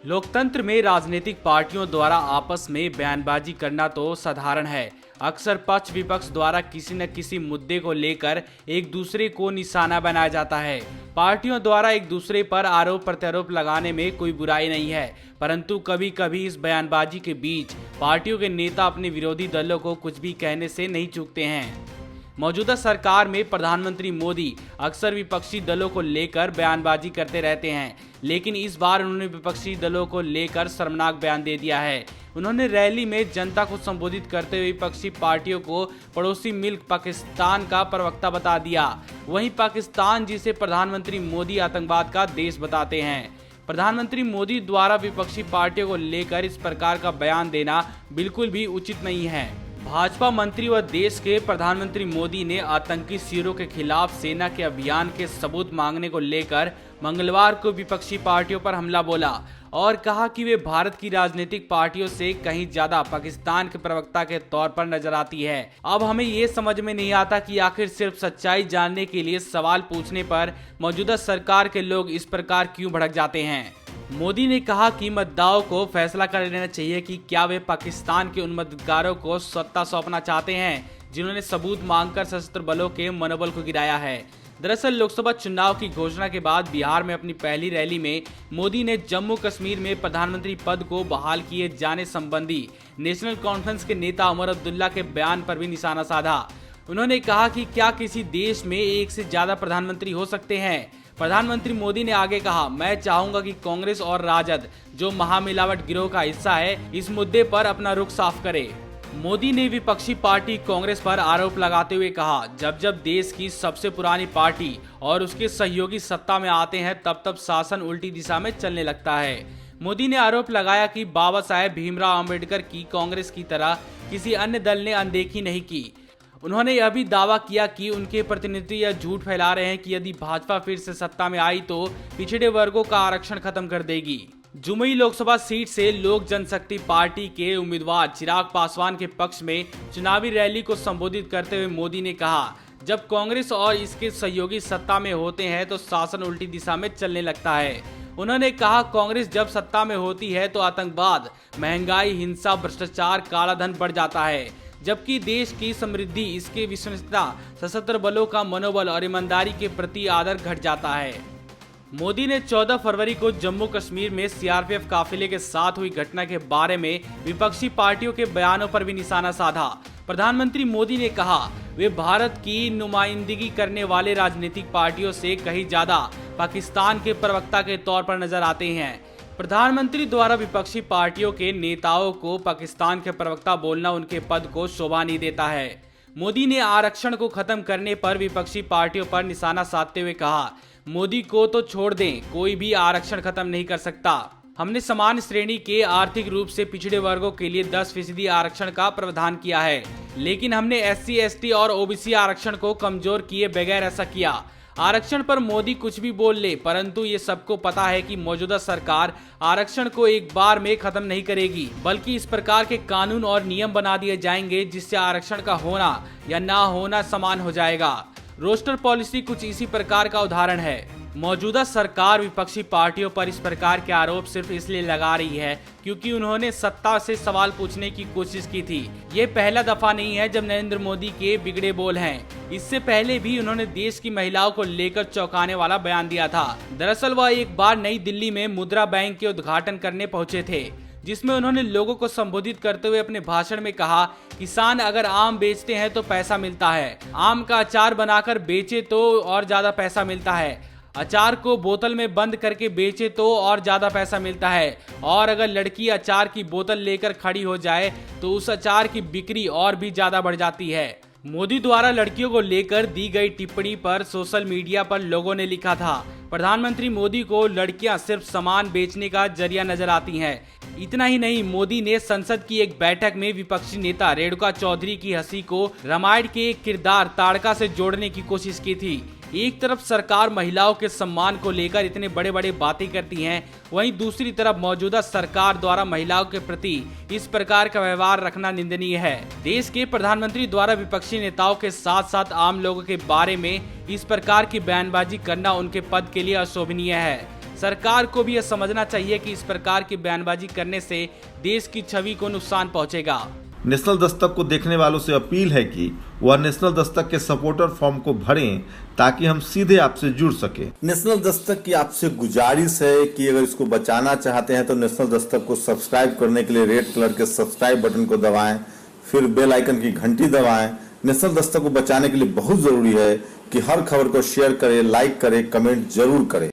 लोकतंत्र में राजनीतिक पार्टियों द्वारा आपस में बयानबाजी करना तो साधारण है। अक्सर पक्ष विपक्ष द्वारा किसी न किसी मुद्दे को लेकर एक दूसरे को निशाना बनाया जाता है। पार्टियों द्वारा एक दूसरे पर आरोप प्रत्यारोप लगाने में कोई बुराई नहीं है, परंतु कभी कभी इस बयानबाजी के बीच पार्टियों के नेता अपने विरोधी दलों को कुछ भी कहने से नहीं चूकते हैं। मौजूदा सरकार में प्रधानमंत्री मोदी अक्सर विपक्षी दलों को लेकर बयानबाजी करते रहते हैं, लेकिन इस बार उन्होंने विपक्षी दलों को लेकर शर्मनाक बयान दे दिया है। उन्होंने रैली में जनता को संबोधित करते हुए विपक्षी पार्टियों को पड़ोसी मुल्क पाकिस्तान का प्रवक्ता बता दिया। वहीं पाकिस्तान, जिसे प्रधानमंत्री मोदी आतंकवाद का देश बताते हैं, प्रधानमंत्री मोदी द्वारा विपक्षी पार्टियों को लेकर इस प्रकार का बयान देना बिल्कुल भी उचित नहीं है। भाजपा मंत्री व देश के प्रधानमंत्री मोदी ने आतंकी शिविरों के खिलाफ सेना के अभियान के सबूत मांगने को लेकर मंगलवार को विपक्षी पार्टियों पर हमला बोला और कहा कि वे भारत की राजनीतिक पार्टियों से कहीं ज्यादा पाकिस्तान के प्रवक्ता के तौर पर नजर आती है। अब हमें ये समझ में नहीं आता कि आखिर सिर्फ सच्चाई जानने के लिए सवाल पूछने पर मौजूदा सरकार के लोग इस प्रकार क्यों भड़क जाते हैं। मोदी ने कहा कि मतदाताओं को फैसला कर लेना चाहिए कि क्या वे पाकिस्तान के उन मतदाताओं को सत्ता सौंपना चाहते हैं जिन्होंने सबूत मांगकर सशस्त्र बलों के मनोबल को गिराया है। दरअसल लोकसभा चुनाव की घोषणा के बाद बिहार में अपनी पहली रैली में मोदी ने जम्मू कश्मीर में प्रधानमंत्री पद को बहाल किए जाने संबंधी नेशनल कॉन्फ्रेंस के नेता उमर अब्दुल्ला के बयान पर भी निशाना साधा। उन्होंने कहा कि क्या किसी देश में एक से ज्यादा प्रधानमंत्री हो सकते हैं। प्रधानमंत्री मोदी ने आगे कहा, मैं चाहूंगा कि कांग्रेस और राजद, जो महामिलावट गिरोह का हिस्सा है, इस मुद्दे पर अपना रुख साफ करे। मोदी ने विपक्षी पार्टी कांग्रेस पर आरोप लगाते हुए कहा, जब जब देश की सबसे पुरानी पार्टी और उसके सहयोगी सत्ता में आते हैं तब तब शासन उल्टी दिशा में चलने लगता है। मोदी ने आरोप लगाया कि बाबा साहेब भीमराव अंबेडकर की कांग्रेस की तरह किसी अन्य दल ने अनदेखी नहीं की। उन्होंने यह भी दावा किया कि उनके प्रतिनिधि यह झूठ फैला रहे हैं कि यदि भाजपा फिर से सत्ता में आई तो पिछड़े वर्गों का आरक्षण खत्म कर देगी। जमुई लोकसभा सीट से लोक जनशक्ति पार्टी के उम्मीदवार चिराग पासवान के पक्ष में चुनावी रैली को संबोधित करते हुए मोदी ने कहा, जब कांग्रेस और इसके सहयोगी सत्ता में होते हैं तो शासन उल्टी दिशा में चलने लगता है। उन्होंने कहा, कांग्रेस जब सत्ता में होती है तो आतंकवाद, महंगाई, हिंसा, भ्रष्टाचार, काला धन बढ़ जाता है, जबकि देश की समृद्धि, इसके विश्वसनीयता, सशस्त्र बलों का मनोबल और ईमानदारी के प्रति आदर घट जाता है। मोदी ने 14 फरवरी को जम्मू कश्मीर में सीआरपीएफ काफिले के साथ हुई घटना के बारे में विपक्षी पार्टियों के बयानों पर भी निशाना साधा। प्रधानमंत्री मोदी ने कहा, वे भारत की नुमाइंदगी करने वाले राजनीतिक पार्टियों से कहीं ज्यादा पाकिस्तान के प्रवक्ता के तौर पर नजर आते हैं। प्रधानमंत्री द्वारा विपक्षी पार्टियों के नेताओं को पाकिस्तान के प्रवक्ता बोलना उनके पद को शोभा नहीं देता है। मोदी ने आरक्षण को खत्म करने पर विपक्षी पार्टियों पर निशाना साधते हुए कहा, मोदी को तो छोड़ दें, कोई भी आरक्षण खत्म नहीं कर सकता। हमने समान श्रेणी के आर्थिक रूप से पिछड़े वर्गों के लिए 10% आरक्षण का प्रावधान किया है, लेकिन हमने SC, ST और OBC आरक्षण को कमजोर किए बगैर ऐसा किया। आरक्षण पर मोदी कुछ भी बोल ले, परंतु ये सबको पता है कि मौजूदा सरकार आरक्षण को एक बार में खत्म नहीं करेगी, बल्कि इस प्रकार के कानून और नियम बना दिए जाएंगे जिससे आरक्षण का होना या ना होना समान हो जाएगा। रोस्टर पॉलिसी कुछ इसी प्रकार का उदाहरण है। मौजूदा सरकार विपक्षी पार्टियों पर इस प्रकार के आरोप सिर्फ इसलिए लगा रही है क्योंकि उन्होंने सत्ता से सवाल पूछने की कोशिश की थी। ये पहला दफा नहीं है जब नरेंद्र मोदी के बिगड़े बोल हैं। इससे पहले भी उन्होंने देश की महिलाओं को लेकर चौंकाने वाला बयान दिया था। दरअसल वह एक बार नई दिल्ली में मुद्रा बैंक के उद्घाटन करने पहुंचे थे, जिसमें उन्होंने लोगों को संबोधित करते हुए अपने भाषण में कहा, किसान अगर आम बेचते हैं तो पैसा मिलता है, आम का अचार बनाकर बेचे तो और ज्यादा पैसा मिलता है, अचार को बोतल में बंद करके बेचे तो और ज्यादा पैसा मिलता है, और अगर लड़की अचार की बोतल लेकर खड़ी हो जाए तो उस अचार की बिक्री और भी ज्यादा बढ़ जाती है। मोदी द्वारा लड़कियों को लेकर दी गई टिप्पणी पर सोशल मीडिया पर लोगों ने लिखा था, प्रधानमंत्री मोदी को लड़कियां सिर्फ सामान बेचने का जरिया नजर आती हैं। इतना ही नहीं, मोदी ने संसद की एक बैठक में विपक्षी नेता रेणुका चौधरी की हंसी को रामायण के एक किरदार ताड़का से जोड़ने की कोशिश की थी। एक तरफ सरकार महिलाओं के सम्मान को लेकर इतने बड़े बड़े बातें करती हैं, वहीं दूसरी तरफ मौजूदा सरकार द्वारा महिलाओं के प्रति इस प्रकार का व्यवहार रखना निंदनीय है। देश के प्रधानमंत्री द्वारा विपक्षी नेताओं के साथ साथ आम लोगों के बारे में इस प्रकार की बयानबाजी करना उनके पद के लिए अशोभनीय है। सरकार को भी यह समझना चाहिए कि इस प्रकार की बयानबाजी करने से देश की छवि को नुकसान पहुंचेगा। नेशनल दस्तक को देखने वालों से अपील है कि वह नेशनल दस्तक के सपोर्टर फॉर्म को भरें ताकि हम सीधे आपसे जुड़ सके। नेशनल दस्तक की आपसे गुजारिश है कि अगर इसको बचाना चाहते हैं तो नेशनल दस्तक को सब्सक्राइब करने के लिए रेड कलर के सब्सक्राइब बटन को दबाएं, फिर बेल आइकन की घंटी दबाएं। नेशनल दस्तक को बचाने के लिए बहुत जरूरी है कि हर खबर को शेयर करें, लाइक करें, कमेंट जरूर करें।